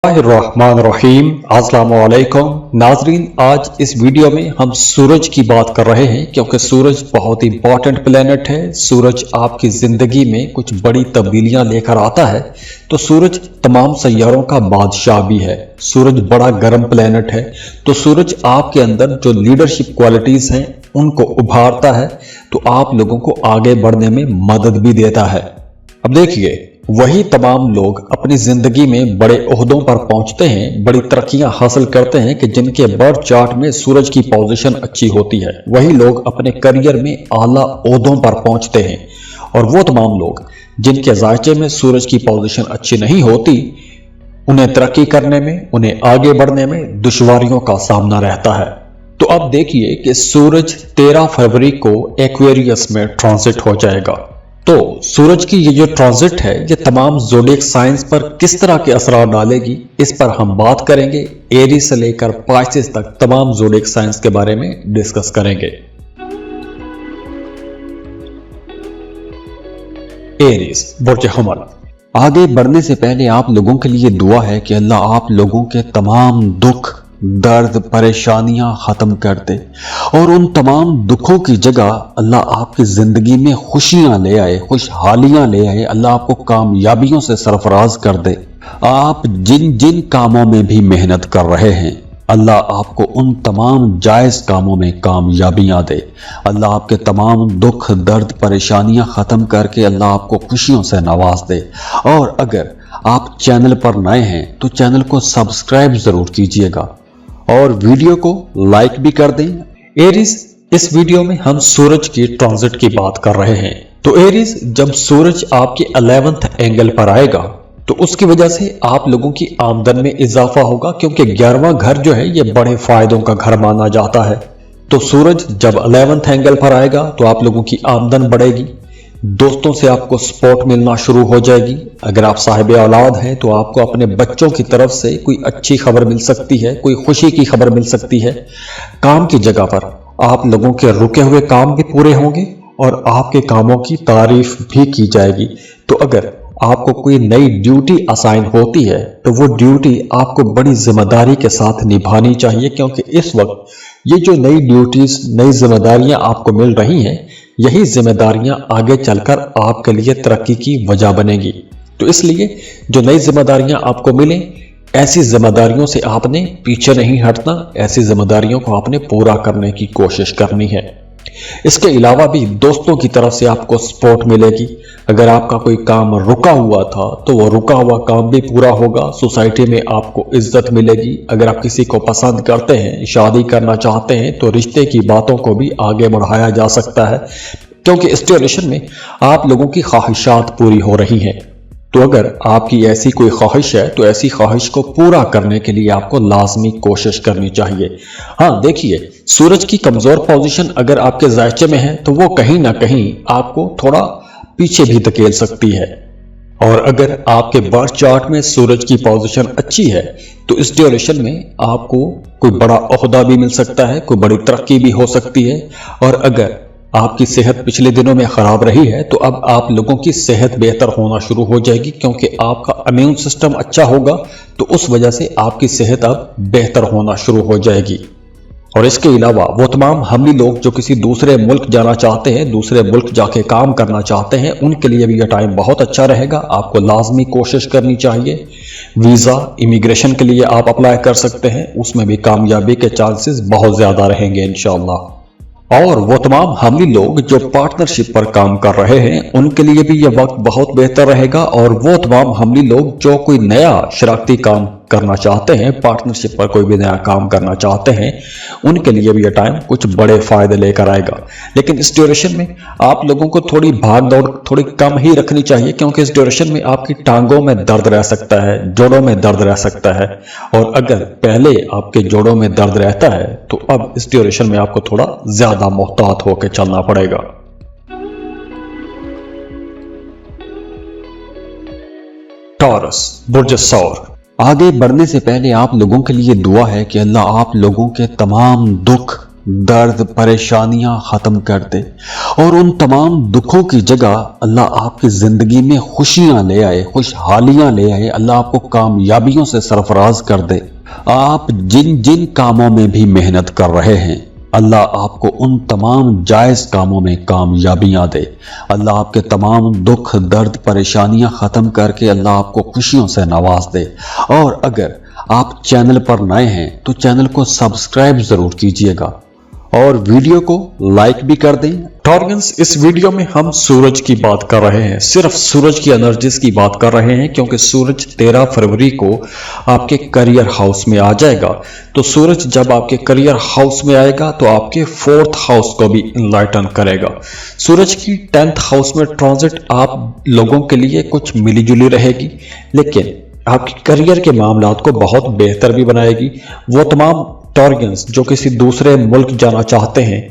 रहमानिर्रहीम। अस्सलाम वालेकुम नाजरीन, आज इस वीडियो में हम सूरज की बात कर रहे हैं क्योंकि सूरज बहुत इंपॉर्टेंट प्लेनेट है। सूरज आपकी जिंदगी में कुछ बड़ी तब्दीलियां लेकर आता है। तो सूरज तमाम सैयारों का बादशाह भी है। सूरज बड़ा गर्म प्लेनेट है। तो सूरज आपके अंदर जो लीडरशिप क्वालिटीज हैं उनको उभारता है, तो आप लोगों को आगे बढ़ने में मदद भी देता है। अब देखिए, वही तमाम लोग अपनी जिंदगी में बड़े ओहदों पर पहुंचते हैं, बड़ी तरक्कियां हासिल करते हैं कि जिनके बर्थ चार्ट में सूरज की पोजीशन अच्छी होती है। वही लोग अपने करियर में आला ओहदों पर पहुंचते हैं। और वो तमाम लोग जिनके जायचे में सूरज की पोजीशन अच्छी नहीं होती, उन्हें तरक्की करने में, उन्हें आगे बढ़ने में दुश्वारियों का सामना रहता है। तो अब देखिए कि सूरज 13 फरवरी को एक्वेरियस में ट्रांजिट हो जाएगा। तो सूरज की ये जो ट्रांजिट है ये तमाम ज़ोडिएक साइंस पर किस तरह के असर डालेगी, इस पर हम बात करेंगे। एरीज से लेकर पाइसेस तक तमाम ज़ोडिएक साइंस के बारे में डिस्कस करेंगे। एरीज बुर्ज हमल। आगे बढ़ने से पहले आप लोगों के लिए दुआ है कि अल्लाह आप लोगों के तमाम दुख, दर्द, परेशानियां खत्म कर दे और उन तमाम दुखों की जगह अल्लाह आपकी जिंदगी में खुशियां ले आए, खुशहालियां ले आए। अल्लाह आपको कामयाबियों से सरफराज कर दे। आप जिन जिन कामों में भी मेहनत कर रहे हैं, अल्लाह आपको उन तमाम जायज कामों में कामयाबियां दे। अल्लाह आपके तमाम दुख, दर्द, परेशानियां खत्म करके अल्लाह आपको खुशियों से नवाज दे। और अगर आप चैनल पर नए हैं तो चैनल को सब्सक्राइब जरूर कीजिएगा और वीडियो को लाइक भी कर दें। एरीज, इस वीडियो में हम सूरज की ट्रांजिट की बात कर रहे हैं। तो एरीज, जब सूरज आपके 11th एंगल पर आएगा तो उसकी वजह से आप लोगों की आमदन में इजाफा होगा, क्योंकि 11वां घर जो है ये बड़े फायदों का घर माना जाता है। तो सूरज जब 11th एंगल पर आएगा तो आप लोगों की आमदन बढ़ेगी, दोस्तों से आपको सपोर्ट मिलना शुरू हो जाएगी। अगर आप साहिब औलाद हैं तो आपको अपने बच्चों की तरफ से कोई अच्छी खबर मिल सकती है, कोई खुशी की खबर मिल सकती है। काम की जगह पर आप लोगों के रुके हुए काम भी पूरे होंगे और आपके कामों की तारीफ भी की जाएगी। तो अगर आपको कोई नई ड्यूटी असाइन होती है तो वो ड्यूटी आपको बड़ी जिम्मेदारी के साथ निभानी चाहिए, क्योंकि इस वक्त ये जो नई ड्यूटीज, नई जिम्मेदारियां आपको मिल रही हैं, यही जिम्मेदारियां आगे चलकर आपके लिए तरक्की की वजह बनेगी। तो इसलिए जो नई जिम्मेदारियां आपको मिलें, ऐसी जिम्मेदारियों से आपने पीछे नहीं हटना, ऐसी जिम्मेदारियों को आपने पूरा करने की कोशिश करनी है। इसके अलावा भी दोस्तों की तरफ से आपको सपोर्ट मिलेगी। अगर आपका कोई काम रुका हुआ था तो वो रुका हुआ काम भी पूरा होगा। सोसाइटी में आपको इज्जत मिलेगी। अगर आप किसी को पसंद करते हैं, शादी करना चाहते हैं, तो रिश्ते की बातों को भी आगे बढ़ाया जा सकता है, क्योंकि इस ड्यूरेशन में आप लोगों की ख्वाहिशात पूरी हो रही हैं। तो अगर आपकी ऐसी कोई ख्वाहिश है तो ऐसी ख्वाहिश को पूरा करने के लिए आपको लाजमी कोशिश करनी चाहिए। हाँ देखिए, सूरज की कमजोर पोजीशन अगर आपके जायचे में है तो वो कहीं ना कहीं आपको थोड़ा पीछे भी धकेल सकती है। और अगर आपके बर्थ चार्ट में सूरज की पोजीशन अच्छी है तो इस ड्यूरेशन में आपको कोई बड़ा ओहदा भी मिल सकता है, कोई बड़ी तरक्की भी हो सकती है। और अगर आपकी सेहत पिछले दिनों में खराब रही है तो अब आप लोगों की सेहत बेहतर होना शुरू हो जाएगी, क्योंकि आपका इम्यून सिस्टम अच्छा होगा। तो उस वजह से आपकी सेहत अब बेहतर होना शुरू हो जाएगी। और इसके अलावा वो तमाम हमली लोग जो किसी दूसरे मुल्क जाना चाहते हैं, दूसरे मुल्क जाके काम करना चाहते हैं, उनके लिए भी यह टाइम बहुत अच्छा रहेगा। आपको लाजमी कोशिश करनी चाहिए। वीज़ा, इमिग्रेशन के लिए आप अप्लाई कर सकते हैं, उसमें भी कामयाबी के चांसेस बहुत ज़्यादा रहेंगे इंशाअल्लाह। और वो तमाम हमली लोग जो पार्टनरशिप पर काम कर रहे हैं, उनके लिए भी यह वक्त बहुत बेहतर रहेगा। और वो तमाम हमली लोग जो कोई नया शरारती काम करना चाहते हैं, पार्टनरशिप पर कोई भी नया काम करना चाहते हैं, उनके लिए भी यह टाइम कुछ बड़े फायदे लेकर आएगा। लेकिन इस ड्यूरेशन में आप लोगों को थोड़ी भाग दौड़ थोड़ी कम ही रखनी चाहिए, क्योंकि इस ड्यूरेशन में आपकी टांगों में दर्द रह सकता है, जोड़ों में दर्द रह सकता है। और अगर पहले आपके जोड़ों में दर्द रहता है तो अब इस ड्यूरेशन में आपको थोड़ा ज्यादा मोहतात होकर चलना पड़ेगा। टॉरस बुर्ज सौर। आगे बढ़ने से पहले आप लोगों के लिए दुआ है कि अल्लाह आप लोगों के तमाम दुख, दर्द, परेशानियां खत्म कर दे और उन तमाम दुखों की जगह अल्लाह आपकी जिंदगी में खुशियां ले आए, खुशहालियां ले आए, अल्लाह आपको कामयाबियों से सरफराज कर दे। आप जिन जिन कामों में भी मेहनत कर रहे हैं, अल्लाह आपको उन तमाम जायज़ कामों में कामयाबियां दे। अल्लाह आपके तमाम दुख दर्द परेशानियां ख़त्म करके अल्लाह आपको खुशियों से नवाज दे। और अगर आप चैनल पर नए हैं तो चैनल को सब्सक्राइब ज़रूर कीजिएगा और वीडियो को लाइक भी कर दें। टॉर्गन्स, इस वीडियो में हम सूरज की बात कर रहे हैं, सिर्फ सूरज की एनर्जीज की बात कर रहे हैं, क्योंकि सूरज 13 फरवरी को आपके करियर हाउस में आ जाएगा। तो सूरज जब आपके करियर हाउस में आएगा तो आपके 4th हाउस को भी इनलाइटन करेगा। सूरज की 10th हाउस में ट्रांजिट आप लोगों के लिए कुछ मिली जुली रहेगी, लेकिन आपके करियर के मामलात को बहुत बेहतर भी बनाएगी। वो तमाम टॉर्गन्स जो किसी दूसरे मुल्क जाना चाहते हैं,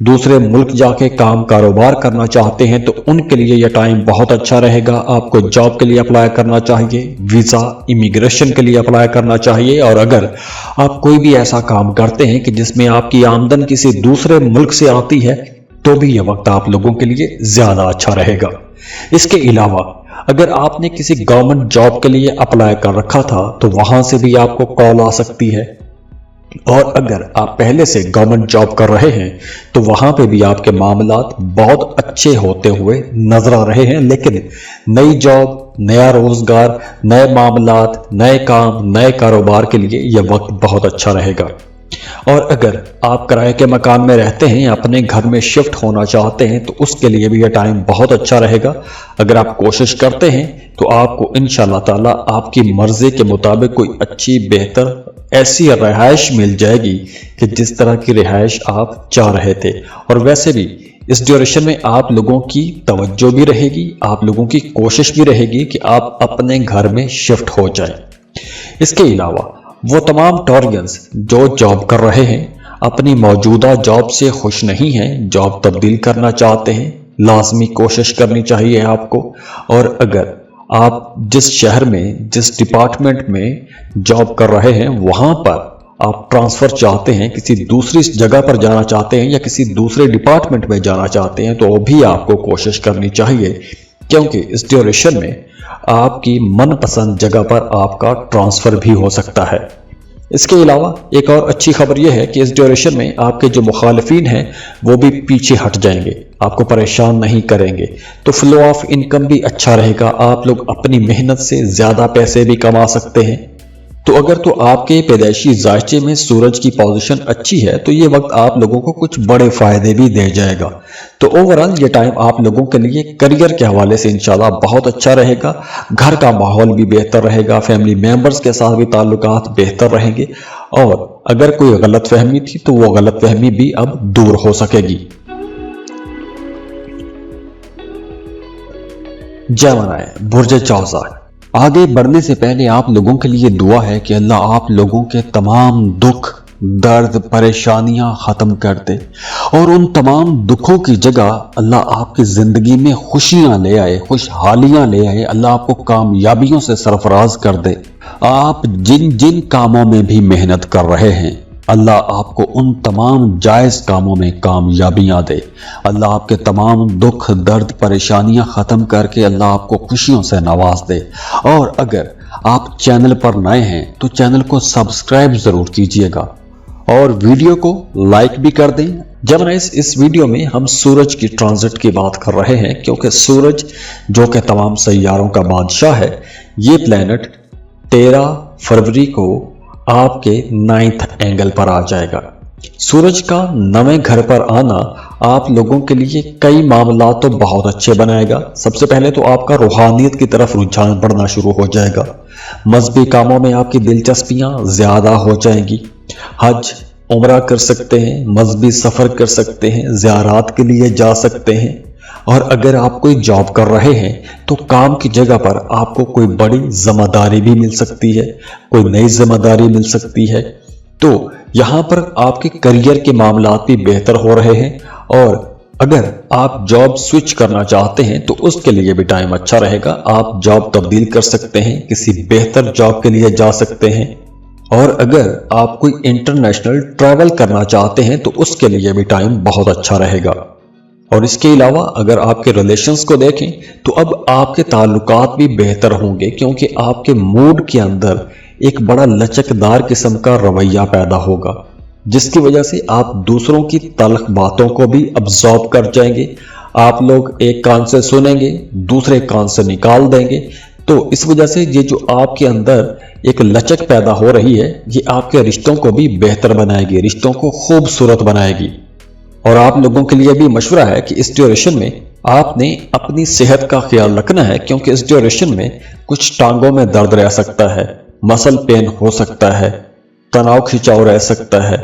दूसरे मुल्क जाके काम कारोबार करना चाहते हैं, तो उनके लिए यह टाइम बहुत अच्छा रहेगा। आपको जॉब के लिए अप्लाई करना चाहिए, वीज़ा इमिग्रेशन के लिए अप्लाई करना चाहिए। और अगर आप कोई भी ऐसा काम करते हैं कि जिसमें आपकी आमदन किसी दूसरे मुल्क से आती है, तो भी यह वक्त आप लोगों के लिए ज़्यादा अच्छा रहेगा। इसके अलावा अगर आपने किसी गवर्नमेंट जॉब के लिए अप्लाई कर रखा था तो वहां से भी आपको कॉल आ सकती है। और अगर आप पहले से गवर्नमेंट जॉब कर रहे हैं तो वहां पे भी आपके मामलात बहुत अच्छे होते हुए नजर आ रहे हैं। लेकिन नई जॉब, नया रोजगार, नए मामलात, नए काम, नए कारोबार के लिए यह वक्त बहुत अच्छा रहेगा। और अगर आप किराए के मकान में रहते हैं, अपने घर में शिफ्ट होना चाहते हैं, तो उसके लिए भी यह टाइम बहुत अच्छा रहेगा। अगर आप कोशिश करते हैं तो आपको इंशाअल्लाह ताला आपकी मर्जी के मुताबिक कोई अच्छी बेहतर ऐसी रिहाइश मिल जाएगी कि जिस तरह की रिहाइश आप चाह रहे थे। और वैसे भी इस ड्यूरेशन में आप लोगों की तवज्जो भी रहेगी, आप लोगों की कोशिश भी रहेगी कि आप अपने घर में शिफ्ट हो जाएं। इसके अलावा वो तमाम टॉर्गन्स जो जॉब कर रहे हैं, अपनी मौजूदा जॉब से खुश नहीं हैं, जॉब तब्दील करना चाहते हैं, लाजमी कोशिश करनी चाहिए आपको। और अगर आप जिस शहर में, जिस डिपार्टमेंट में जॉब कर रहे हैं, वहां पर आप ट्रांसफर चाहते हैं, किसी दूसरी जगह पर जाना चाहते हैं या किसी दूसरे डिपार्टमेंट में जाना चाहते हैं, तो भी आपको कोशिश करनी चाहिए, क्योंकि इस ड्यूरेशन में आपकी मनपसंद जगह पर आपका ट्रांसफर भी हो सकता है। इसके अलावा एक और अच्छी खबर यह है कि इस ड्यूरेशन में आपके जो मुखालिफिन हैं वो भी पीछे हट जाएंगे, आपको परेशान नहीं करेंगे। तो फ्लो ऑफ इनकम भी अच्छा रहेगा, आप लोग अपनी मेहनत से ज़्यादा पैसे भी कमा सकते हैं। तो अगर तो आपके पैदाइशी जायचे में सूरज की पोजीशन अच्छी है तो ये वक्त आप लोगों को कुछ बड़े फायदे भी दे जाएगा। तो ओवरऑल ये टाइम आप लोगों के लिए करियर के हवाले से इंशाल्लाह बहुत अच्छा रहेगा। घर का माहौल भी बेहतर रहेगा, फैमिली मेंबर्स के साथ भी ताल्लुकात बेहतर रहेंगे। और अगर कोई गलत फहमी थी तो वो गलत फहमी भी अब दूर हो सकेगी। जय मनाए बुर्ज चौसा। आगे बढ़ने से पहले आप लोगों के लिए दुआ है कि अल्लाह आप लोगों के तमाम दुख दर्द परेशानियां खत्म कर दे और उन तमाम दुखों की जगह अल्लाह आपकी जिंदगी में खुशियां ले आए, खुशहालियां ले आए, अल्लाह आपको कामयाबियों से सरफराज कर दे। आप जिन जिन कामों में भी मेहनत कर रहे हैं, अल्लाह आपको उन तमाम जायज़ कामों में कामयाबियां दे। अल्लाह आपके तमाम दुख दर्द परेशानियां ख़त्म करके अल्लाह आपको खुशियों से नवाज दे। और अगर आप चैनल पर नए हैं तो चैनल को सब्सक्राइब ज़रूर कीजिएगा और वीडियो को लाइक भी कर दें। जब इस वीडियो में हम सूरज की ट्रांजिट की बात कर रहे हैं, क्योंकि सूरज जो कि तमाम सैयारों का बादशाह है, ये प्लैनेट 13 फरवरी को आपके 9th एंगल पर आ जाएगा। सूरज का 9वें घर पर आना आप लोगों के लिए कई मामला तो बहुत अच्छे बनाएगा। सबसे पहले तो आपका रूहानियत की तरफ रुझान बढ़ना शुरू हो जाएगा, मजहबी कामों में आपकी दिलचस्पियां ज्यादा हो जाएंगी, हज उम्रा कर सकते हैं, मजहबी सफर कर सकते हैं, ज़ियारात के लिए जा सकते हैं। और अगर आप कोई जॉब कर रहे हैं तो काम की जगह पर आपको कोई बड़ी जिम्मेदारी भी मिल सकती है, कोई नई जिम्मेदारी मिल सकती है। तो यहाँ पर आपके करियर के मामलात भी बेहतर हो रहे हैं। और अगर आप जॉब स्विच करना चाहते हैं तो उसके लिए भी टाइम अच्छा रहेगा, आप जॉब तब्दील कर सकते हैं, किसी बेहतर जॉब के लिए जा सकते हैं। और अगर आप कोई इंटरनेशनल ट्रैवल करना चाहते हैं तो उसके लिए भी टाइम बहुत अच्छा रहेगा। اور اس کے علاوہ اگر آپ کے ریلیشنز کو دیکھیں تو اب آپ کے تعلقات بھی بہتر ہوں گے، کیونکہ آپ کے موڈ کے اندر ایک بڑا لچکدار قسم کا رویہ پیدا ہوگا، جس کی وجہ سے آپ دوسروں کی تلخ باتوں کو بھی ابزارب کر جائیں گے۔ آپ لوگ ایک کان سے سنیں گے، دوسرے کان سے نکال دیں گے۔ تو اس وجہ سے یہ جو آپ کے اندر ایک لچک پیدا ہو رہی ہے، یہ آپ کے رشتوں کو بھی بہتر بنائے گی، رشتوں کو خوبصورت بنائے گی۔ اور آپ لوگوں کے لیے بھی مشورہ ہے کہ اس ڈیوریشن میں آپ نے اپنی صحت کا خیال رکھنا ہے، کیونکہ اس ڈیوریشن میں کچھ ٹانگوں میں درد رہ سکتا ہے، مسل پین ہو سکتا ہے، تناؤ کھچاؤ رہ سکتا ہے۔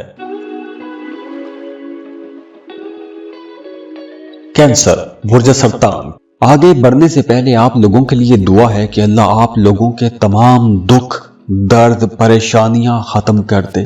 کینسر، برج سرطان۔ آگے بڑھنے سے پہلے آپ لوگوں کے لیے دعا ہے کہ اللہ آپ لوگوں کے تمام دکھ، درد، پریشانیاں ختم کر دے،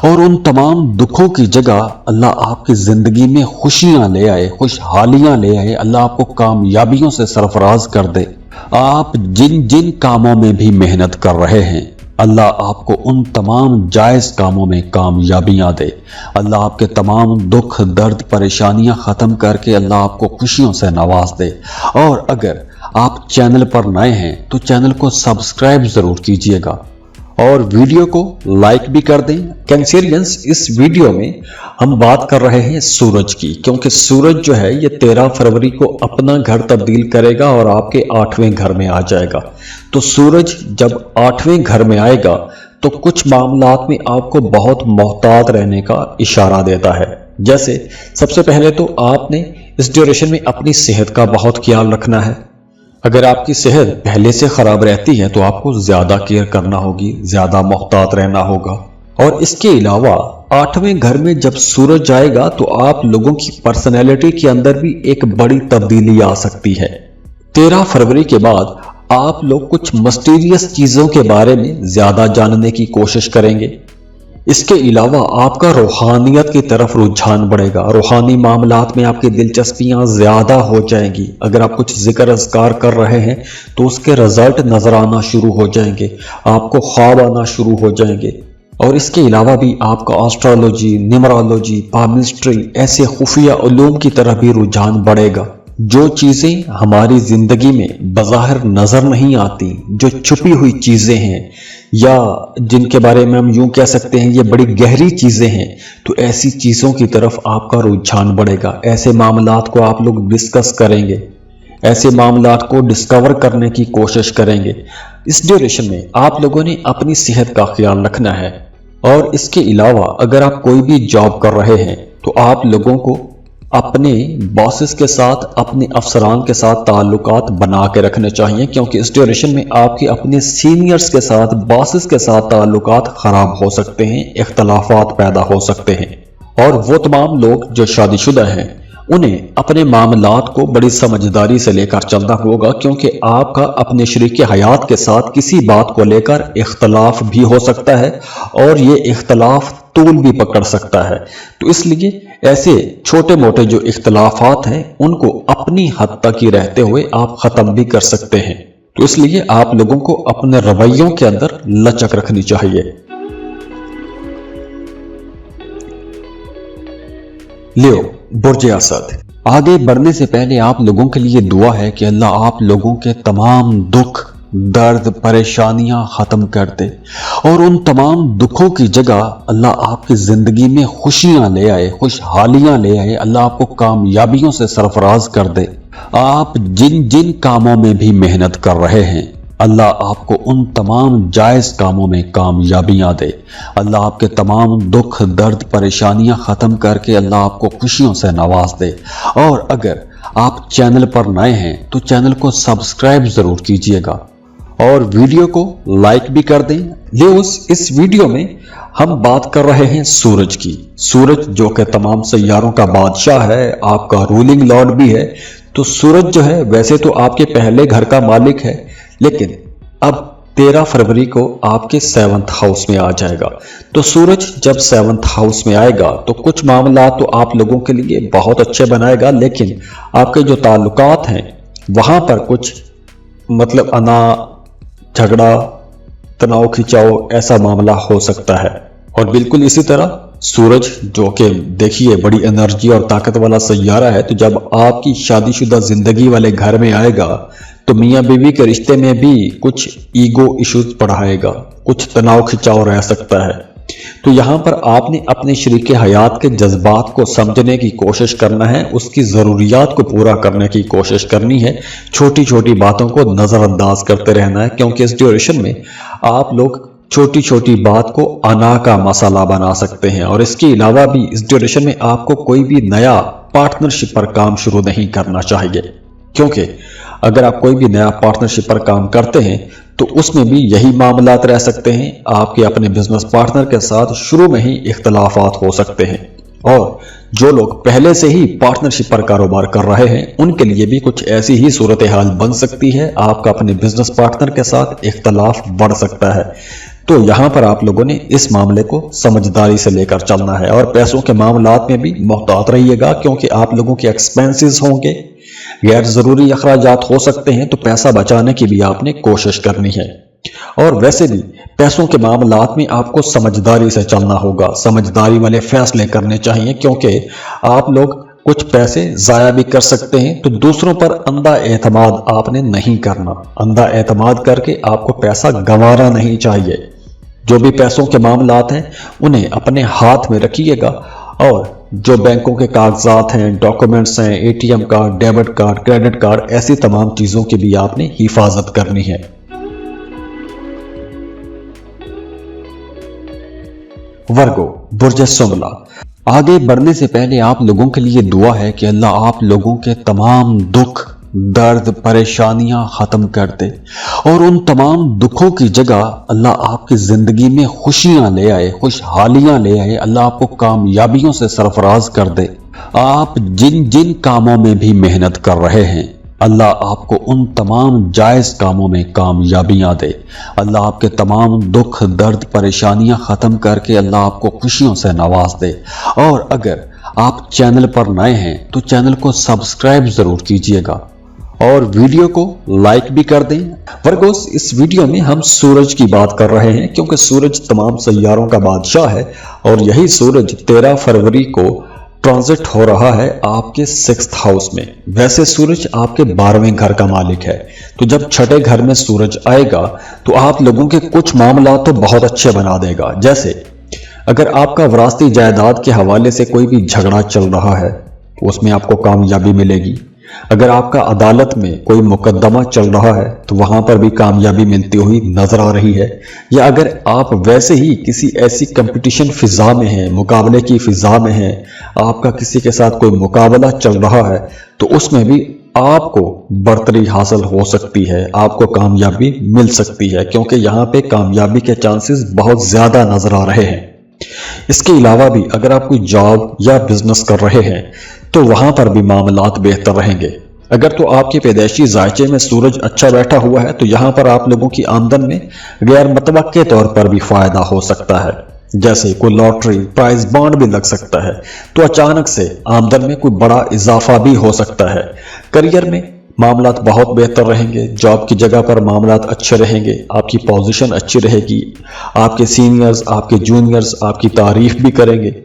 اور ان تمام دکھوں کی جگہ اللہ آپ کی زندگی میں خوشیاں لے آئے، خوشحالیاں لے آئے، اللہ آپ کو کامیابیوں سے سرفراز کر دے۔ آپ جن جن کاموں میں بھی محنت کر رہے ہیں، اللہ آپ کو ان تمام جائز کاموں میں کامیابیاں دے۔ اللہ آپ کے تمام دکھ، درد، پریشانیاں ختم کر کے اللہ آپ کو خوشیوں سے نواز دے۔ اور اگر آپ چینل پر نئے ہیں تو چینل کو سبسکرائب ضرور کیجئے گا اور ویڈیو کو لائک بھی کر دیں۔ کینسیرینز، اس ویڈیو میں ہم بات کر رہے ہیں سورج کی، کیونکہ سورج جو ہے یہ 13 فروری کو اپنا گھر تبدیل کرے گا اور آپ کے 8ویں گھر میں آ جائے گا۔ تو سورج جب 8ویں گھر میں آئے گا تو کچھ معاملات میں آپ کو بہت محتاط رہنے کا اشارہ دیتا ہے۔ جیسے سب سے پہلے تو آپ نے اس ڈیوریشن میں اپنی صحت کا بہت خیال رکھنا ہے۔ اگر آپ کی صحت پہلے سے خراب رہتی ہے تو آپ کو زیادہ کیئر کرنا ہوگی، زیادہ محتاط رہنا ہوگا۔ اور اس کے علاوہ 8ویں گھر میں جب سورج آئے گا تو آپ لوگوں کی پرسنالٹی کے اندر بھی ایک بڑی تبدیلی آ سکتی ہے۔ 13 فروری کے بعد آپ لوگ کچھ مسٹیریس چیزوں کے بارے میں زیادہ جاننے کی کوشش کریں گے۔ اس کے علاوہ آپ کا روحانیت کی طرف رجحان بڑھے گا، روحانی معاملات میں آپ کی دلچسپیاں زیادہ ہو جائیں گی۔ اگر آپ کچھ ذکر اذکار کر رہے ہیں تو اس کے رزلٹ نظر آنا شروع ہو جائیں گے، آپ کو خواب آنا شروع ہو جائیں گے۔ اور اس کے علاوہ بھی آپ کا آسٹرالوجی، نیمرالوجی، پامسٹری، ایسے خفیہ علوم کی طرف بھی رجحان بڑھے گا۔ جو چیزیں ہماری زندگی میں بظاہر نظر نہیں آتی، جو چھپی ہوئی چیزیں ہیں یا جن کے بارے میں ہم یوں کہہ سکتے ہیں یہ بڑی گہری چیزیں ہیں، تو ایسی چیزوں کی طرف آپ کا رجحان بڑھے گا۔ ایسے معاملات کو آپ لوگ ڈسکس کریں گے، ایسے معاملات کو ڈسکور کرنے کی کوشش کریں گے۔ اس ڈیوریشن میں آپ لوگوں نے اپنی صحت کا خیال رکھنا ہے۔ اور اس کے علاوہ اگر آپ کوئی بھی جاب کر رہے ہیں تو آپ لوگوں کو اپنے باسز کے ساتھ، اپنے افسران کے ساتھ تعلقات بنا کے رکھنے چاہیے، کیونکہ اس ڈیوریشن میں آپ کے اپنے سینئرز کے ساتھ، باسز کے ساتھ تعلقات خراب ہو سکتے ہیں، اختلافات پیدا ہو سکتے ہیں۔ اور وہ تمام لوگ جو شادی شدہ ہیں انہیں اپنے معاملات کو بڑی سمجھداری سے لے کر چلنا ہوگا، کیونکہ آپ کا اپنے شریک حیات کے ساتھ کسی بات کو لے کر اختلاف بھی ہو سکتا ہے اور یہ اختلاف طول بھی پکڑ سکتا ہے۔ تو اس لیے ایسے چھوٹے موٹے جو اختلافات ہیں ان کو اپنی حد تک ہی رہتے ہوئے آپ ختم بھی کر سکتے ہیں۔ تو اس لیے آپ لوگوں کو اپنے رویوں کے اندر لچک رکھنی چاہیے۔ لیو، برج اسد۔ آگے بڑھنے سے پہلے آپ لوگوں کے لیے دعا ہے کہ اللہ آپ لوگوں کے تمام دکھ، درد، پریشانیاں ختم کر دے، اور ان تمام دکھوں کی جگہ اللہ آپ کی زندگی میں خوشیاں لے آئے، خوشحالیاں لے آئے، اللہ آپ کو کامیابیوں سے سرفراز کر دے۔ آپ جن جن کاموں میں بھی محنت کر رہے ہیں اللہ آپ کو ان تمام جائز کاموں میں کامیابیاں دے۔ اللہ آپ کے تمام دکھ، درد، پریشانیاں ختم کر کے اللہ آپ کو خوشیوں سے نواز دے۔ اور اگر آپ چینل پر نئے ہیں تو چینل کو سبسکرائب ضرور کیجئے گا اور ویڈیو کو لائک بھی کر دیں۔ اس ویڈیو میں ہم بات کر رہے ہیں سورج کی۔ سورج جو کہ تمام سیاروں کا بادشاہ ہے، آپ کا رولنگ لارڈ بھی ہے۔ تو سورج جو ہے ویسے تو آپ کے پہلے گھر کا مالک ہے، لیکن اب 13 فروری کو آپ کے 7th ہاؤس میں آ جائے گا۔ تو سورج جب 7th ہاؤس میں آئے گا تو کچھ معاملات تو آپ لوگوں کے لیے بہت اچھے بنائے گا، لیکن آپ کے جو تعلقات ہیں وہاں پر کچھ جھگڑا، تناؤ کھچاؤ ایسا معاملہ ہو سکتا ہے۔ اور بالکل اسی طرح सूरज जो कि देखिए बड़ी एनर्जी और ताकत वाला सैयारा है, तो जब आपकी शादीशुदा जिंदगी वाले घर में आएगा तो मियां बीवी के रिश्ते में भी कुछ ईगो इश्यूज बढ़ाएगा, कुछ तनाव खिंचाव रह सकता है। तो यहाँ पर आपने अपने शरीके हयात के जज्बात को समझने की कोशिश करना है, उसकी ज़रूरियात को पूरा करने की कोशिश करनी है, छोटी छोटी बातों को नज़रअंदाज करते रहना है, क्योंकि इस ड्यूरेशन में आप लोग छोटी छोटी बात को अना का मसाला बना सकते हैं। और इसके अलावा भी इस ड्यूरेशन में आपको कोई भी नया पार्टनरशिप पर काम शुरू नहीं करना चाहिए, क्योंकि अगर आप कोई भी नया पार्टनरशिप पर काम करते हैं तो उसमें भी यही मामलात रह सकते हैं। आपके अपने बिजनेस पार्टनर के साथ शुरू में ही इख्तलाफात हो सकते हैं, और जो लोग पहले से ही पार्टनरशिप पर कारोबार कर रहे हैं उनके लिए भी कुछ ऐसी ही सूरत हाल बन सकती है। आपका अपने बिजनेस पार्टनर के साथ इख्तलाफ बढ़ सकता है। तो यहाँ पर आप लोगों ने इस मामले को समझदारी से लेकर चलना है, और पैसों के मामलात में भी मोहतात रहिएगा, क्योंकि आप लोगों के एक्सपेंसेस होंगे, गैर जरूरी अखराजात हो सकते हैं, तो पैसा बचाने की भी आपने कोशिश करनी है। और वैसे भी पैसों के मामलात में आपको समझदारी से चलना होगा, समझदारी वाले फैसले करने चाहिए, क्योंकि आप लोग कुछ पैसे जाया भी कर सकते हैं। तो दूसरों पर अंधा एतमाद आपने नहीं करना, अंधा एतमाद करके आपको पैसा गंवाना नहीं चाहिए। जो भी पैसों के मामलात हैं उन्हें अपने हाथ में रखिएगा, और जो बैंकों के कागजात हैं, डॉक्यूमेंट्स हैं, ATM card, debit card, credit card, ऐसी तमाम चीजों की भी आपने हिफाजत करनी है। वर्गो बुर्ज सुंबला, आगे बढ़ने से पहले आप लोगों के लिए दुआ है कि अल्लाह आप लोगों के तमाम दुख, दर्द, परेशानियां खत्म कर दे, और उन तमाम दुखों की जगह अल्लाह आपकी जिंदगी में खुशियां ले आए, खुशहालियां ले आए, अल्लाह आपको कामयाबियों से सरफराज कर दे। आप जिन जिन कामों में भी मेहनत कर रहे हैं अल्लाह आपको उन तमाम जायज कामों में कामयाबियां दे। अल्लाह आपके तमाम दुख, दर्द, परेशानियां खत्म करके अल्लाह आपको खुशियों से नवाज दे। और अगर आप चैनल पर नए हैं तो चैनल को सब्सक्राइब जरूर कीजिएगा, और वीडियो को लाइक भी कर दें। वर्गोस, इस वीडियो में हम सूरज की बात कर रहे हैं, क्योंकि सूरज तमाम सैयारों का बादशाह है, और यही सूरज 13 फरवरी को ट्रांजिट हो रहा है आपके 6th हाउस में। वैसे सूरज आपके 12वें घर का मालिक है, तो जब छठे घर में सूरज आएगा तो आप लोगों के कुछ मामला तो बहुत अच्छे बना देगा। जैसे अगर आपका विरासती जायदाद के हवाले से कोई भी झगड़ा चल रहा है तो उसमें आपको कामयाबी मिलेगी। अगर आपका अदालत में कोई मुकदमा चल रहा है तो वहां पर भी कामयाबी मिलती हुई नजर आ रही है। या अगर आप वैसे ही किसी ऐसी कंपटीशन फिजा में हैं, मुकाबले की फिजा में हैं, आपका किसी के साथ कोई मुकाबला चल रहा है तो उसमें भी आपको बढ़तरी हासिल हो सकती है, आपको कामयाबी मिल सकती है, क्योंकि यहाँ पे कामयाबी के चांसेस बहुत ज्यादा नजर आ रहे हैं। इसके अलावा भी अगर आप कोई जॉब या बिजनेस कर रहे हैं तो वहां पर भी मामलात बेहतर रहेंगे। अगर तो आपके पैदाइशी जायचे में सूरज अच्छा बैठा हुआ है तो यहाँ पर आप लोगों की आमदन में गैर मुतवक्के तौर पर भी फायदा हो सकता है। जैसे कोई लॉटरी, प्राइज बॉन्ड भी लग सकता है, तो अचानक से आमदन में कोई बड़ा इजाफा भी हो सकता है। करियर में मामलात बहुत बेहतर रहेंगे, जॉब की जगह पर मामलात अच्छे रहेंगे, आपकी पोजीशन अच्छी रहेगी, आपके सीनियर्स, आपके जूनियर्स आपकी तारीफ भी करेंगे।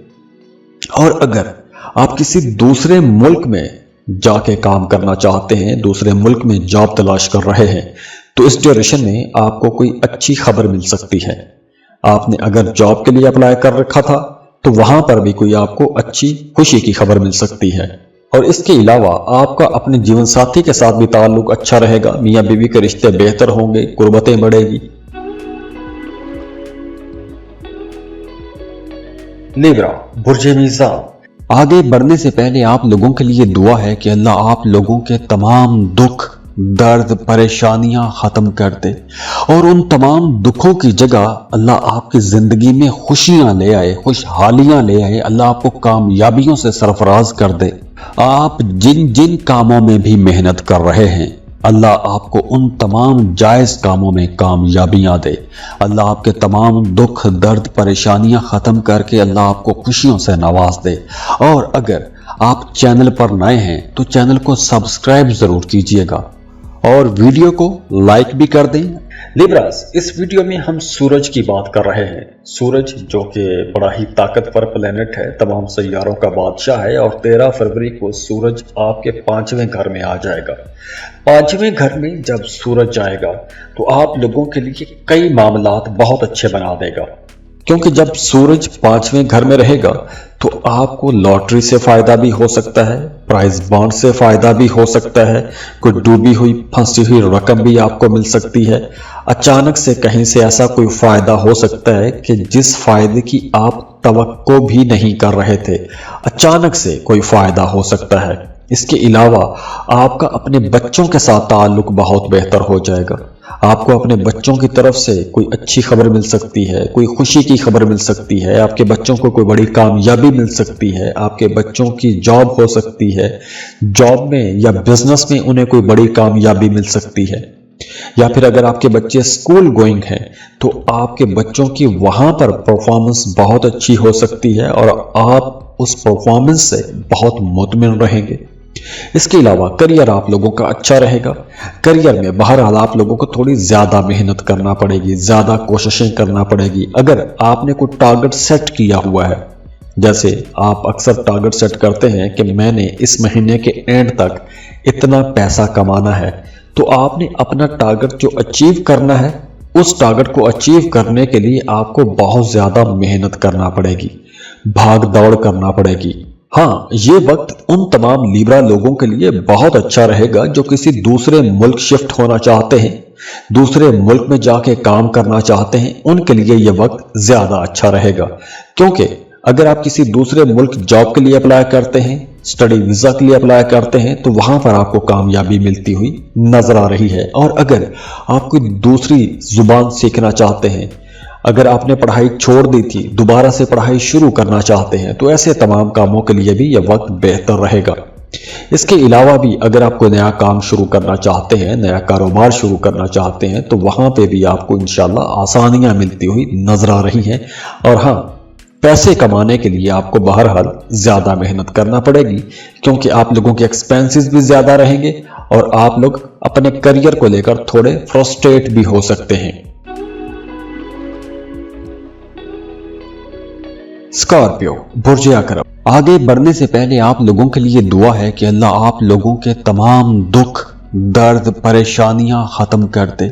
और अगर आप किसी दूसरे मुल्क में जाके काम करना चाहते हैं, दूसरे मुल्क में जॉब तलाश कर रहे हैं, तो इस ड्यूरेशन में आपको कोई अच्छी खबर मिल सकती है। आपने अगर जॉब के लिए अप्लाई कर रखा था तो वहां पर भी कोई आपको अच्छी खुशी की खबर मिल सकती है। और इसके अलावा आपका अपने जीवन साथी के साथ भी ताल्लुक अच्छा रहेगा, मियां बीवी के रिश्ते बेहतर होंगे, कुर्बतें बढ़ेगी। लिब्रा बुर्ज मीज़ान, आगे बढ़ने से पहले आप लोगों के लिए दुआ है कि अल्लाह आप लोगों के तमाम दुख, दर्द, परेशानियां खत्म कर दे, और उन तमाम दुखों की जगह अल्लाह आपकी जिंदगी में खुशियां ले आए, खुशहालियां ले आए, अल्लाह आपको कामयाबियों से सरफराज कर दे। आप जिन जिन कामों में भी मेहनत कर रहे हैं अल्लाह आपको उन तमाम जायज कामों में कामयाबियां दे। अल्लाह आपके तमाम दुख, दर्द, परेशानियां खत्म करके अल्लाह आपको खुशियों से नवाज दे। और अगर आप चैनल पर नए हैं तो चैनल को सब्सक्राइब जरूर कीजिएगा, और वीडियो को लाइक भी कर दें। लिब्रास, इस वीडियो में हम सूरज की बात कर रहे हैं। सूरज जो कि बड़ा ही ताकतवर प्लेनेट है, तमाम सैयारों का बादशाह है और 13 फरवरी को सूरज आपके 5वें घर में आ जाएगा। 5वें घर में जब सूरज आएगा तो आप लोगों के लिए कई मामलात बहुत अच्छे बना देगा, क्योंकि जब सूरज 5वें घर में रहेगा तो आपको लॉटरी से फायदा भी हो सकता है, प्राइज बॉन्ड से फायदा भी हो सकता है, कोई डूबी हुई फंसी हुई रकम भी आपको मिल सकती है। अचानक से कहीं से ऐसा कोई फायदा हो सकता है कि जिस फायदे की आप तवक्को भी नहीं कर रहे थे, अचानक से कोई फायदा हो सकता है। इसके अलावा आपका अपने बच्चों के साथ ताल्लुक बहुत बेहतर हो जाएगा। आपको अपने बच्चों की तरफ से कोई अच्छी खबर मिल सकती है, कोई खुशी की खबर मिल सकती है, आपके बच्चों को कोई बड़ी कामयाबी मिल सकती है, आपके बच्चों की जॉब हो सकती है, जॉब में या बिजनेस में उन्हें कोई बड़ी कामयाबी मिल सकती है। या फिर अगर आपके बच्चे स्कूल गोइंग हैं तो आपके बच्चों की वहां पर परफॉर्मेंस बहुत अच्छी हो सकती है और आप उस परफॉर्मेंस से बहुत मुतमिन रहेंगे। इसके अलावा करियर आप लोगों का अच्छा रहेगा। करियर में बहरहाल आप लोगों को थोड़ी ज्यादा मेहनत करना पड़ेगी, ज्यादा कोशिशें करना पड़ेगी। अगर आपने कोई टारगेट सेट किया हुआ है, जैसे आप अक्सर टारगेट सेट करते हैं कि मैंने इस महीने के एंड तक इतना पैसा कमाना है, तो आपने अपना टारगेट जो अचीव करना है, उस टारगेट को अचीव करने के लिए आपको बहुत ज्यादा मेहनत करना पड़ेगी, भाग दौड़ करना पड़ेगी। हाँ, ये वक्त उन तमाम लिब्रा लोगों के लिए बहुत अच्छा रहेगा जो किसी दूसरे मुल्क शिफ्ट होना चाहते हैं, दूसरे मुल्क में जाके काम करना चाहते हैं। उनके लिए ये वक्त ज्यादा अच्छा रहेगा, क्योंकि अगर आप किसी दूसरे मुल्क जॉब के लिए अप्लाई करते हैं, स्टडी वीजा के लिए अप्लाई करते हैं, तो वहां पर आपको कामयाबी मिलती हुई नजर आ रही है। और अगर आप कोई दूसरी जुबान सीखना चाहते हैं, अगर आपने पढ़ाई छोड़ दी थी, दोबारा से पढ़ाई शुरू करना चाहते हैं, तो ऐसे तमाम कामों के लिए भी यह वक्त बेहतर रहेगा। इसके अलावा भी अगर आप कोई नया काम शुरू करना चाहते हैं, नया कारोबार शुरू करना चाहते हैं, तो वहां पे भी आपको इंशाल्लाह आसानियां मिलती हुई नजर आ रही हैं। और हाँ, पैसे कमाने के लिए आपको बहरहाल ज्यादा मेहनत करना पड़ेगी, क्योंकि आप लोगों के एक्सपेंसेस भी ज्यादा रहेंगे और आप लोग अपने करियर को लेकर थोड़े फ्रस्ट्रेट भी हो सकते हैं। स्कॉर्पियो, बुर्ज अकरब, आगे बढ़ने से पहले आप लोगों के लिए दुआ है कि अल्लाह आप लोगों के तमाम दुख, दर्द, परेशानियां खत्म कर दे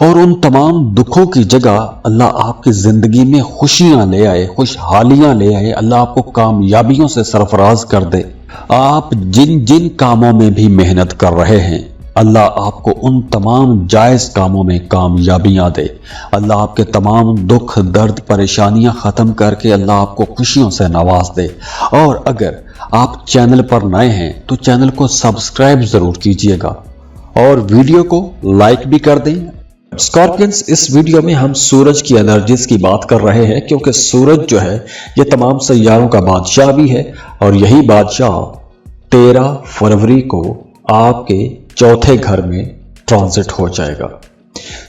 और उन तमाम दुखों की जगह अल्लाह आपकी जिंदगी में खुशियां ले आए, खुशहालियां ले आए। अल्लाह आपको कामयाबियों से सरफराज कर दे। आप जिन जिन कामों में भी मेहनत कर रहे हैं, अल्लाह आपको उन तमाम जायज कामों में कामयाबियां दे। अल्लाह आपके तमाम दुख, दर्द, परेशानियां खत्म करके अल्लाह आपको खुशियों से नवाज दे। और अगर आप चैनल पर नए हैं तो चैनल को सब्सक्राइब जरूर कीजिएगा और वीडियो को लाइक भी कर दें। स्कॉर्पियंस, इस वीडियो में हम सूरज की एनर्जीज की बात कर रहे हैं, क्योंकि सूरज जो है ये तमाम सैयारों का बादशाह भी है और यही बादशाह 13 फरवरी को आपके चौथे घर में ट्रांजिट हो जाएगा।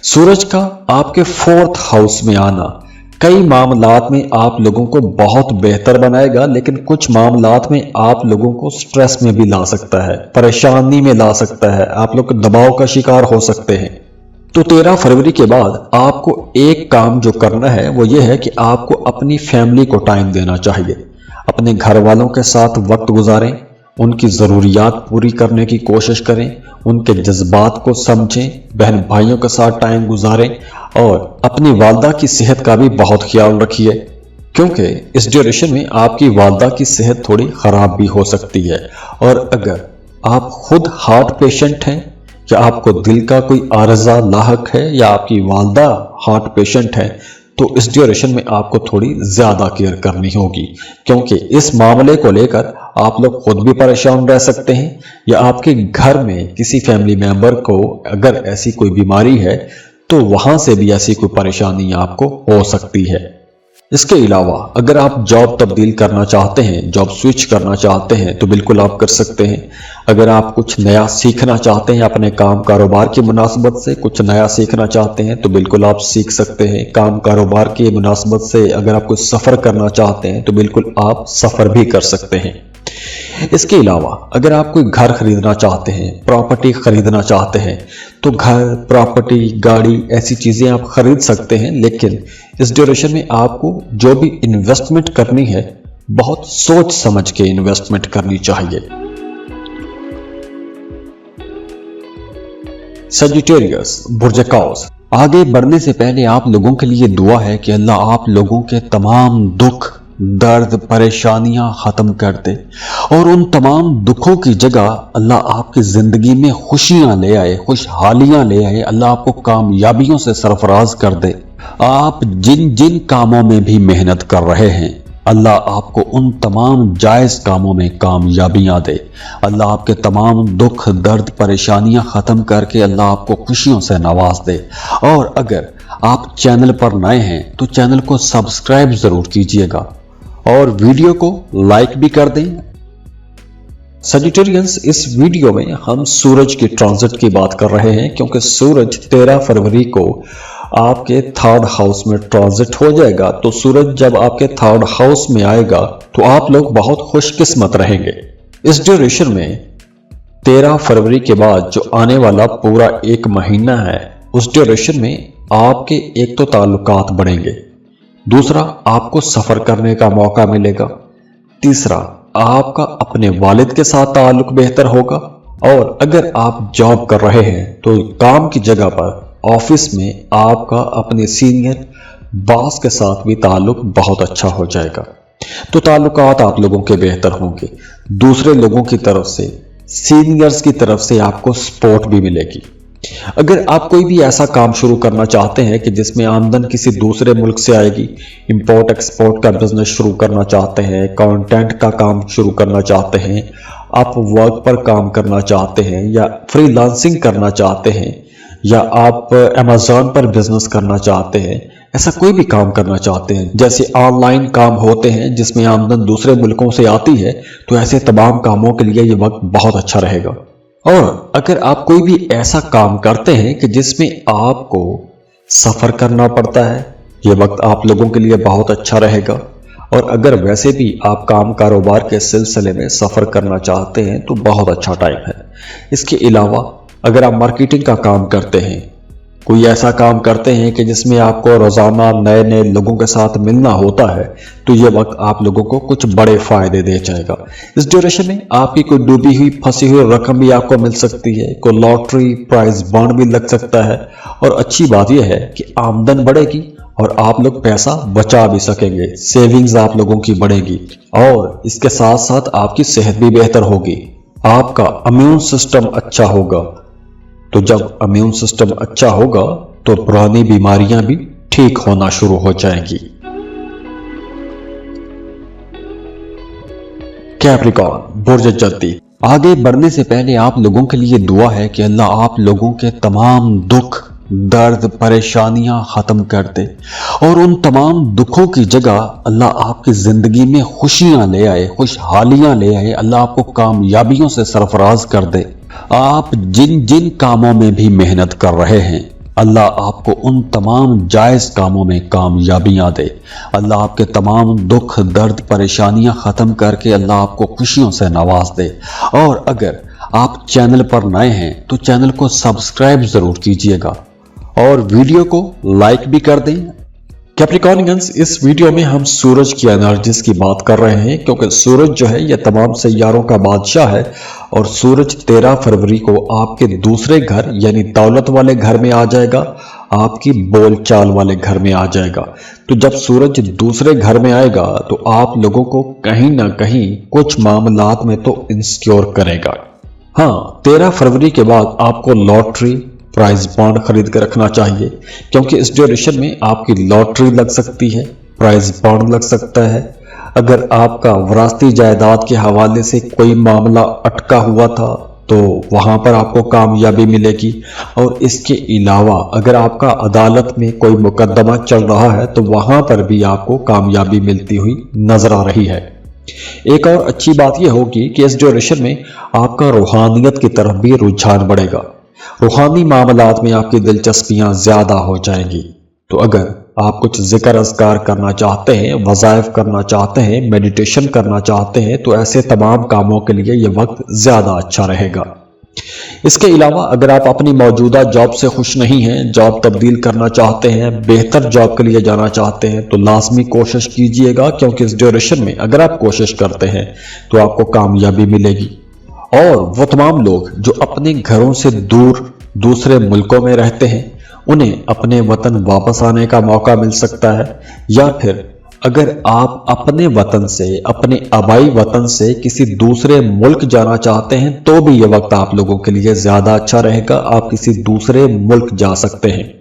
सूरज का आपके 4th हाउस में आना कई मामलात में आप लोगों को बहुत बेहतर बनाएगा, लेकिन कुछ मामलात में आप लोगों को स्ट्रेस में भी ला सकता है, परेशानी में ला सकता है, आप लोग दबाव का शिकार हो सकते हैं। तो 13 फरवरी के बाद आपको एक काम जो करना है वो ये है कि आपको अपनी फैमिली को टाइम देना चाहिए। अपने घर वालों के साथ वक्त गुजारें, उनकी ज़रूरियात पूरी करने की कोशिश करें, उनके जज्बात को समझें, बहन भाइयों के साथ टाइम गुजारें और अपनी वालदा की सेहत का भी बहुत ख्याल रखिए, क्योंकि इस ड्यूरेशन में आपकी वालदा की सेहत थोड़ी ख़राब भी हो सकती है। और अगर आप खुद हार्ट पेशेंट हैं या आपको दिल का कोई आर्जा लाहक है या आपकी वालदा हार्ट पेशेंट है, तो इस ड्यूरेशन में आपको थोड़ी ज़्यादा केयर करनी होगी, क्योंकि इस मामले को लेकर आप लोग खुद भी परेशान रह सकते हैं या आपके घर में किसी फैमिली मेंबर को अगर ऐसी कोई बीमारी है तो वहां से भी ऐसी कोई परेशानी आपको हो सकती है। इसके अलावा अगर आप जॉब तब्दील करना चाहते हैं, जॉब स्विच करना चाहते हैं, तो बिल्कुल आप कर सकते हैं। अगर आप कुछ नया सीखना चाहते हैं, अपने काम कारोबार की मुनासबत से कुछ नया सीखना चाहते हैं, तो बिल्कुल आप सीख सकते हैं। काम कारोबार की मुनासबत से अगर आप कुछ सफ़र करना चाहते हैं तो बिल्कुल आप सफ़र भी कर सकते हैं। اس کے علاوہ اگر آپ کوئی گھر خریدنا چاہتے ہیں، پراپرٹی خریدنا چاہتے ہیں، تو گھر، پراپرٹی، گاڑی ایسی چیزیں آپ خرید سکتے ہیں، لیکن اس ڈیوریشن میں آپ کو جو بھی انویسٹمنٹ کرنی ہے بہت سوچ سمجھ کے انویسٹمنٹ کرنی چاہیے۔ سیجیٹیریس، برج قوس، آگے بڑھنے سے پہلے آپ لوگوں کے لیے دعا ہے کہ اللہ آپ لوگوں کے تمام دکھ، درد، پریشانیاں ختم کر دے، اور ان تمام دکھوں کی جگہ اللہ آپ کی زندگی میں خوشیاں لے آئے، خوشحالیاں لے آئے، اللہ آپ کو کامیابیوں سے سرفراز کر دے۔ آپ جن جن کاموں میں بھی محنت کر رہے ہیں، اللہ آپ کو ان تمام جائز کاموں میں کامیابیاں دے۔ اللہ آپ کے تمام دکھ، درد، پریشانیاں ختم کر کے اللہ آپ کو خوشیوں سے نواز دے۔ اور اگر آپ چینل پر نئے ہیں تو چینل کو سبسکرائب ضرور کیجئے گا اور ویڈیو کو لائک بھی کر دیں۔ سیجیٹیرینس، اس ویڈیو میں ہم سورج کی ٹرانزٹ کی بات کر رہے ہیں، کیونکہ سورج 13 فروری کو آپ کے 3rd ہاؤس میں ٹرانزٹ ہو جائے گا۔ تو سورج جب آپ کے 3rd ہاؤس میں آئے گا تو آپ لوگ بہت خوش قسمت رہیں گے۔ اس ڈیوریشن میں 13 فروری کے بعد جو آنے والا پورا ایک مہینہ ہے، اس ڈیوریشن میں آپ کے ایک تو تعلقات بڑھیں گے، دوسرا آپ کو سفر کرنے کا موقع ملے گا، تیسرا آپ کا اپنے والد کے ساتھ تعلق بہتر ہوگا، اور اگر آپ جاب کر رہے ہیں تو کام کی جگہ پر، آفس میں آپ کا اپنے سینئر باس کے ساتھ بھی تعلق بہت اچھا ہو جائے گا۔ تو تعلقات آپ لوگوں کے بہتر ہوں گے، دوسرے لوگوں کی طرف سے، سینئرز کی طرف سے آپ کو سپورٹ بھی ملے گی۔ اگر آپ کوئی بھی ایسا کام شروع کرنا چاہتے ہیں کہ جس میں آمدن کسی دوسرے ملک سے آئے گی، امپورٹ ایکسپورٹ کا بزنس شروع کرنا چاہتے ہیں، کانٹینٹ کا کام شروع کرنا چاہتے ہیں، آپ ورک پر کام کرنا چاہتے ہیں، یا فری لانسنگ کرنا چاہتے ہیں، یا آپ امیزون پر بزنس کرنا چاہتے ہیں، ایسا کوئی بھی کام کرنا چاہتے ہیں، جیسے آن لائن کام ہوتے ہیں جس میں آمدن دوسرے ملکوں سے آتی ہے، تو ایسے تمام کاموں کے لیے یہ وقت بہت اچھا رہے گا۔ اور اگر آپ کوئی بھی ایسا کام کرتے ہیں کہ جس میں آپ کو سفر کرنا پڑتا ہے، یہ وقت آپ لوگوں کے لیے بہت اچھا رہے گا۔ اور اگر ویسے بھی آپ کام کاروبار کے سلسلے میں سفر کرنا چاہتے ہیں تو بہت اچھا ٹائم ہے۔ اس کے علاوہ اگر آپ مارکیٹنگ کا کام کرتے ہیں، کوئی ایسا کام کرتے ہیں کہ جس میں آپ کو روزانہ نئے نئے لوگوں کے ساتھ ملنا ہوتا ہے، تو یہ وقت آپ لوگوں کو کچھ بڑے فائدے دے جائے گا۔ اس ڈیوریشن میں آپ کی کوئی ڈوبی ہوئی، پھنسی ہوئی رقم بھی آپ کو مل سکتی ہے، کوئی لاٹری پرائز بانڈ بھی لگ سکتا ہے، اور اچھی بات یہ ہے کہ آمدن بڑھے گی اور آپ لوگ پیسہ بچا بھی سکیں گے، سیونگز آپ لوگوں کی بڑھے گی، اور اس کے ساتھ ساتھ آپ کی صحت بھی بہتر ہوگی، آپ کا امیون سسٹم اچھا ہوگا۔ تو جب امیون سسٹم اچھا ہوگا تو پرانی بیماریاں بھی ٹھیک ہونا شروع ہو جائیں گی۔ کیپریکارن، برج جدی، آگے بڑھنے سے پہلے آپ لوگوں کے لیے دعا ہے کہ اللہ آپ لوگوں کے تمام دکھ، درد، پریشانیاں ختم کر دے، اور ان تمام دکھوں کی جگہ اللہ آپ کی زندگی میں خوشیاں لے آئے، خوشحالیاں لے آئے، اللہ آپ کو کامیابیوں سے سرفراز کر دے۔ آپ جن جن کاموں میں بھی محنت کر رہے ہیں، اللہ آپ کو ان تمام جائز کاموں میں کامیابیاں دے۔ اللہ آپ کے تمام دکھ، درد، پریشانیاں ختم کر کے اللہ آپ کو خوشیوں سے نواز دے۔ اور اگر آپ چینل پر نئے ہیں تو چینل کو سبسکرائب ضرور کیجئے گا اور ویڈیو کو لائک بھی کر دیں۔ کیپریکارنینز، اس ویڈیو میں ہم سورج کی انرجیز کی بات کر رہے ہیں، کیونکہ سورج جو ہے یہ تمام سیاروں کا بادشاہ ہے، اور سورج 13 فروری کو آپ کے دوسرے گھر یعنی دولت والے گھر میں آ جائے گا، آپ کی بول چال والے گھر میں آ جائے گا۔ تو جب سورج دوسرے گھر میں آئے گا تو آپ لوگوں کو کہیں نہ کہیں کچھ معاملات میں تو انسیکیور کرے گا۔ ہاں، 13 فروری کے بعد آپ کو لاٹری پرائز بانڈ خرید کے رکھنا چاہیے، کیونکہ اس ڈیوریشن میں آپ کی لاٹری لگ سکتی ہے، پرائز بانڈ لگ سکتا ہے۔ اگر آپ کا وراثتی جائیداد کے حوالے سے کوئی معاملہ اٹکا ہوا تھا تو وہاں پر آپ کو کامیابی ملے گی، اور اس کے علاوہ اگر آپ کا عدالت میں کوئی مقدمہ چل رہا ہے تو وہاں پر بھی آپ کو کامیابی ملتی ہوئی نظر آ رہی ہے۔ ایک اور اچھی بات یہ ہوگی کہ اس ڈیوریشن میں آپ کا روحانیت کی طرف بھی رجحان بڑھے گا، روحانی معاملات میں آپ کی دلچسپیاں زیادہ ہو جائیں گی۔ تو اگر आप कुछ जिक्र अज़कार करना चाहते हैं, वज़ाइफ करना चाहते हैं, मेडिटेशन करना चाहते हैं, तो ऐसे तमाम कामों के लिए ये वक्त ज़्यादा अच्छा रहेगा। इसके अलावा अगर आप अपनी मौजूदा जॉब से खुश नहीं हैं, जॉब तब्दील करना चाहते हैं, बेहतर जॉब के लिए जाना चाहते हैं, तो लाजमी कोशिश कीजिएगा, क्योंकि इस ड्यूरेशन में अगर आप कोशिश करते हैं तो आपको कामयाबी मिलेगी। और वो तमाम लोग जो अपने घरों से दूर दूसरे मुल्कों में रहते हैं, उन्हें अपने वतन वापस आने का मौका मिल सकता है, या फिर अगर आप अपने वतन से, अपने आबाई वतन से किसी दूसरे मुल्क जाना चाहते हैं, तो भी ये वक्त आप लोगों के लिए ज्यादा अच्छा रहेगा, आप किसी दूसरे मुल्क जा सकते हैं।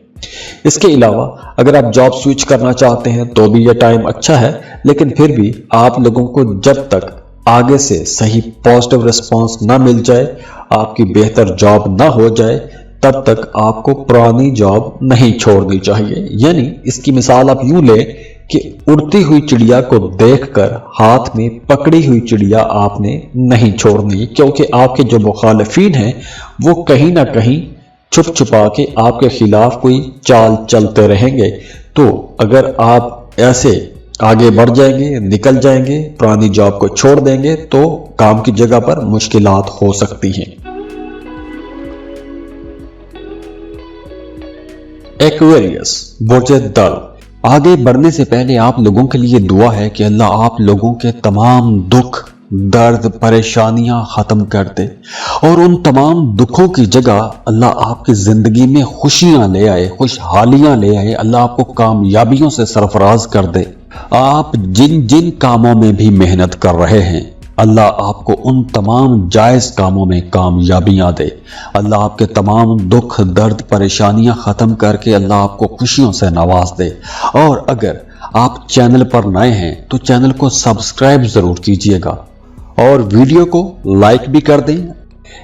इसके अलावा अगर आप जॉब स्विच करना चाहते हैं तो भी ये टाइम अच्छा है, लेकिन फिर भी आप लोगों को जब तक आगे से सही पॉजिटिव रिस्पॉन्स ना मिल जाए, आपकी बेहतर जॉब ना हो जाए, तब तक आपको पुरानी जॉब नहीं छोड़नी चाहिए। यानी इसकी मिसाल आप यूं लें कि उड़ती हुई चिड़िया को देखकर हाथ में पकड़ी हुई चिड़िया आपने नहीं छोड़नी, क्योंकि आपके जो मुखालिफिन हैं वो कहीं ना कहीं छुप छुपा के आपके खिलाफ कोई चाल चलते रहेंगे। तो अगर आप ऐसे आगे बढ़ जाएंगे, निकल जाएंगे, पुरानी जॉब को छोड़ देंगे, तो काम की जगह पर मुश्किलात हो सकती हैं। एक्वेरियस, बुर्ज दल। आगे बढ़ने से पहले आप लोगों के लिए दुआ है कि अल्लाह आप लोगों के तमाम दुख, दर्द, परेशानियां खत्म कर दे, और उन तमाम दुखों की जगह अल्लाह आपकी जिंदगी में खुशियां ले आए, खुशहालियां ले आए, अल्लाह आपको कामयाबियों से सरफराज कर दे। आप जिन जिन कामों में भी मेहनत कर रहे हैं, अल्लाह आपको उन तमाम जायज कामों में कामयाबियां दे। अल्लाह आपके तमाम दुख, दर्द, परेशानियां खत्म करके अल्लाह आपको खुशियों से नवाज दे। और अगर आप चैनल पर नए हैं तो चैनल को सब्सक्राइब जरूर कीजिएगा और वीडियो को लाइक भी कर दें।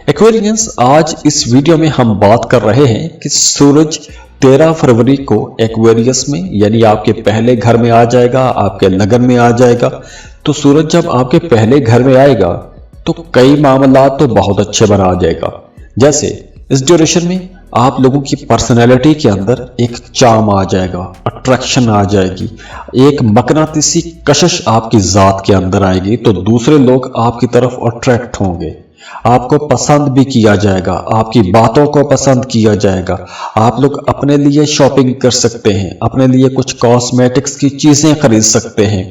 एक्वेरियंस, आज इस वीडियो में हम बात कर रहे हैं कि सूरज 13 फरवरी को एक्वेरियस में, यानी आपके पहले घर में आ जाएगा, आपके लगन में आ जाएगा। तो सूरज जब आपके पहले घर में आएगा तो कई मामला तो बहुत अच्छे बना जाएगा। जैसे इस ड्यूरेशन में आप लोगों की पर्सनैलिटी के अंदर एक चार्म आ जाएगा, अट्रैक्शन आ जाएगी, एक मकनातीसी कशिश आपकी जात के अंदर आएगी, तो दूसरे लोग आपकी तरफ अट्रैक्ट होंगे, आपको पसंद भी किया जाएगा, आपकी बातों को पसंद किया जाएगा। आप लोग अपने लिए शॉपिंग कर सकते हैं, अपने लिए कुछ कॉस्मेटिक्स की चीजें खरीद सकते हैं,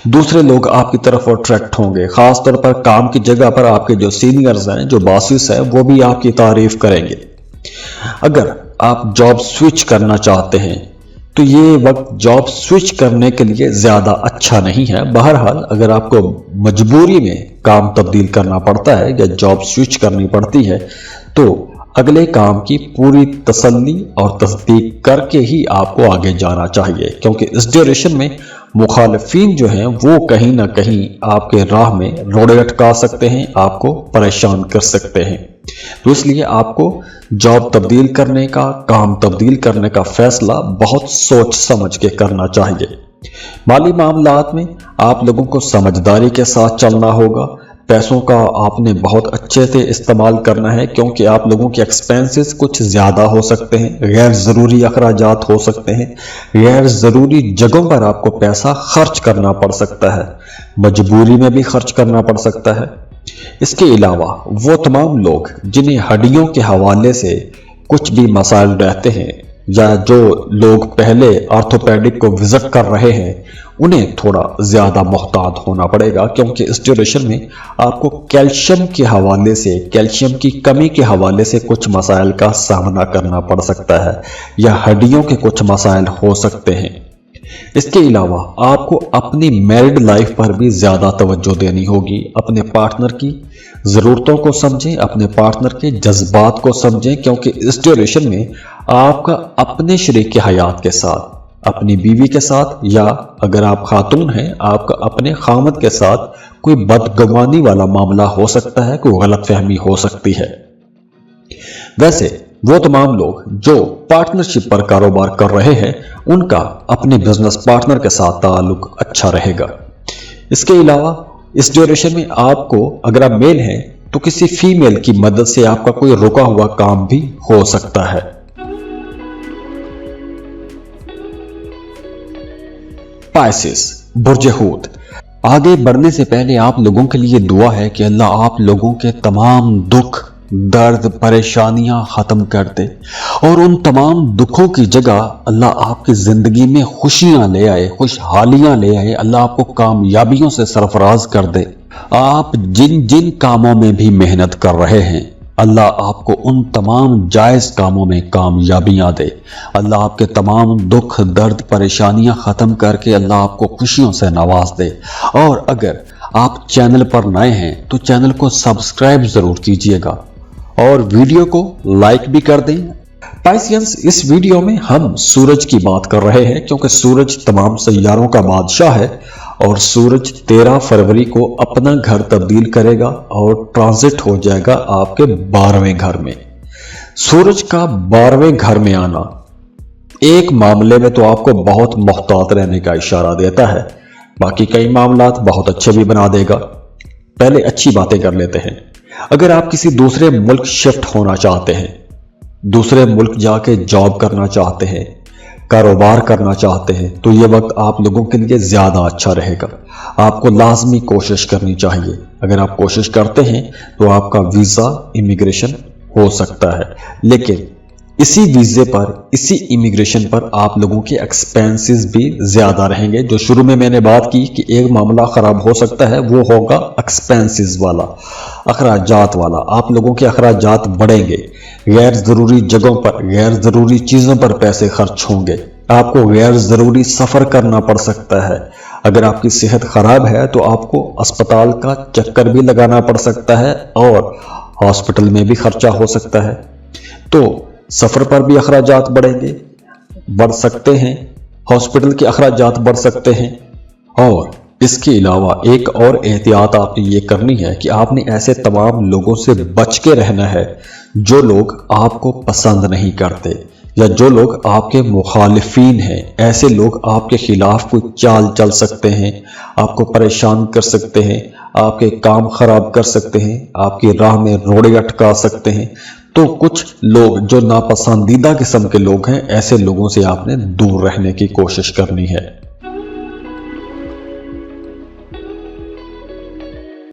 दूसरे लोग आपकी तरफ अट्रैक्ट होंगे। खास तौर पर काम की जगह पर आपके जो सीनियर्स हैं, जो बॉसेस हैं, वो भी आपकी तारीफ करेंगे। अगर आप जॉब स्विच करना चाहते हैं तो ये वक्त जॉब स्विच करने के लिए ज्यादा अच्छा नहीं है। बहरहाल अगर आपको मजबूरी में काम तब्दील करना पड़ता है या जॉब स्विच करनी पड़ती है, तो अगले काम की पूरी तसल्ली और तस्दीक करके ही आपको आगे जाना चाहिए, क्योंकि इस ड्यूरेशन में मुखालिफिन जो हैं वो कहीं ना कहीं आपके राह में रोड़े अटका सकते हैं, आपको परेशान कर सकते हैं। तो इसलिए आपको जॉब तब्दील करने का, काम तब्दील करने का फैसला बहुत सोच समझ के करना चाहिए। माली मामलात में आप लोगों को समझदारी के साथ चलना होगा। पैसों का आपने बहुत अच्छे से इस्तेमाल करना है, क्योंकि आप लोगों के एक्सपेंसेस कुछ ज़्यादा हो सकते हैं, गैर ज़रूरी अखराजात हो सकते हैं, गैर ज़रूरी जगहों पर आपको पैसा खर्च करना पड़ सकता है, मजबूरी में भी खर्च करना पड़ सकता है। इसके अलावा वो तमाम लोग जिन्हें हड्डियों के हवाले से कुछ भी मसाइल रहते हैं, या जो लोग पहले ऑर्थोपेडिक को विजिट कर रहे हैं, उन्हें थोड़ा ज्यादा मोहतात होना पड़ेगा, क्योंकि इस ड्यूरेशन में आपको कैल्शियम के हवाले से, कैल्शियम की कमी के हवाले से कुछ मसाइल का सामना करना पड़ सकता है, या हड्डियों के कुछ मसाइल हो सकते हैं। इसके अलावा आपको अपनी मैरिड लाइफ पर भी ज्यादा तवज्जो देनी होगी। अपने पार्टनर की जरूरतों को समझें, अपने पार्टनर के जज्बात को समझें, क्योंकि इस ड्यूरेशन में आपका अपने शरीक हयात के साथ, अपनी बीवी के साथ, या अगर आप खातून हैं आपका अपने खामद के साथ कोई बदगुमानी वाला मामला हो सकता है, कोई गलतफहमी हो सकती है। वैसे वो तमाम लोग जो पार्टनरशिप पर कारोबार कर रहे हैं, उनका अपने बिजनेस पार्टनर के साथ ताल्लुक अच्छा रहेगा। इसके अलावा इस ड्यूरेशन में आपको, अगर आप मेल हैं तो किसी फीमेल की मदद से आपका कोई रुका हुआ काम भी हो सकता है। पाइसेस बुर्ज हूत, आगे बढ़ने से पहले आप लोगों के लिए दुआ है कि अल्लाह आप लोगों के तमाम दुख, दर्द, परेशानियां खत्म कर दे और उन तमाम दुखों की जगह अल्लाह आपकी जिंदगी में खुशियां ले आए, खुशहालियां ले आए। अल्लाह आपको कामयाबियों से सरफराज कर दे। आप जिन जिन कामों में भी मेहनत कर रहे हैं, अल्लाह आपको उन तमाम जायज कामों में कामयाबियां दे। अल्लाह आपके तमाम दुख, दर्द, परेशानियां खत्म करके अल्लाह आपको खुशियों से नवाज दे। और अगर आप चैनल पर नए हैं तो चैनल को सब्सक्राइब जरूर कीजिएगा और वीडियो को लाइक भी कर दें। पाइसियंस, इस वीडियो में हम सूरज की बात कर रहे हैं क्योंकि सूरज तमाम सैयारों का बादशाह है और सूरज 13 फरवरी को अपना घर तब्दील करेगा और ट्रांजिट हो जाएगा आपके 12वें घर में। सूरज का 12वें घर में आना एक मामले में तो आपको बहुत मोहतात रहने का इशारा देता है, बाकी कई मामलात बहुत अच्छे भी बना देगा। पहले अच्छी बातें कर लेते हैं। अगर आप किसी दूसरे मुल्क शिफ्ट होना चाहते हैं, दूसरे मुल्क जाके जॉब करना चाहते हैं, कारोबार करना चाहते हैं, तो ये वक्त आप लोगों के लिए ज्यादा अच्छा रहेगा। आपको लाजमी कोशिश करनी चाहिए। अगर आप कोशिश करते हैं तो आपका वीजा, इमिग्रेशन हो सकता है, लेकिन इसी वीजे पर, इसी इमिग्रेशन पर आप लोगों के एक्सपेंसेस भी ज्यादा रहेंगे। जो शुरू में मैंने बात की कि एक मामला खराब हो सकता है, वो होगा एक्सपेंसेस वाला, अखराजात वाला। आप लोगों के अखराजात बढ़ेंगे, गैर जरूरी जगहों पर, गैर जरूरी चीजों पर पैसे खर्च होंगे, आपको गैर जरूरी सफर करना पड़ सकता है। अगर आपकी सेहत खराब है तो आपको अस्पताल का चक्कर भी लगाना पड़ सकता है और हॉस्पिटल में भी खर्चा हो सकता है। तो सफर पर भी अखराजात बढ़ सकते हैं, हॉस्पिटल के अखराजात बढ़ सकते हैं। और इसके अलावा एक और एहतियात आपने ये करनी है कि आपने ऐसे तमाम लोगों से बच के रहना है जो लोग आपको पसंद नहीं करते या जो लोग आपके मुखालिफिन हैं। ऐसे लोग आपके खिलाफ कोई चाल चल सकते हैं, आपको परेशान कर सकते हैं, आपके काम खराब कर सकते हैं, आपकी राह में रोड़े अटका सकते हैं। तो कुछ लोग जो नापसंदीदा किस्म के लोग हैं, ऐसे लोगों से आपने दूर रहने की कोशिश करनी है।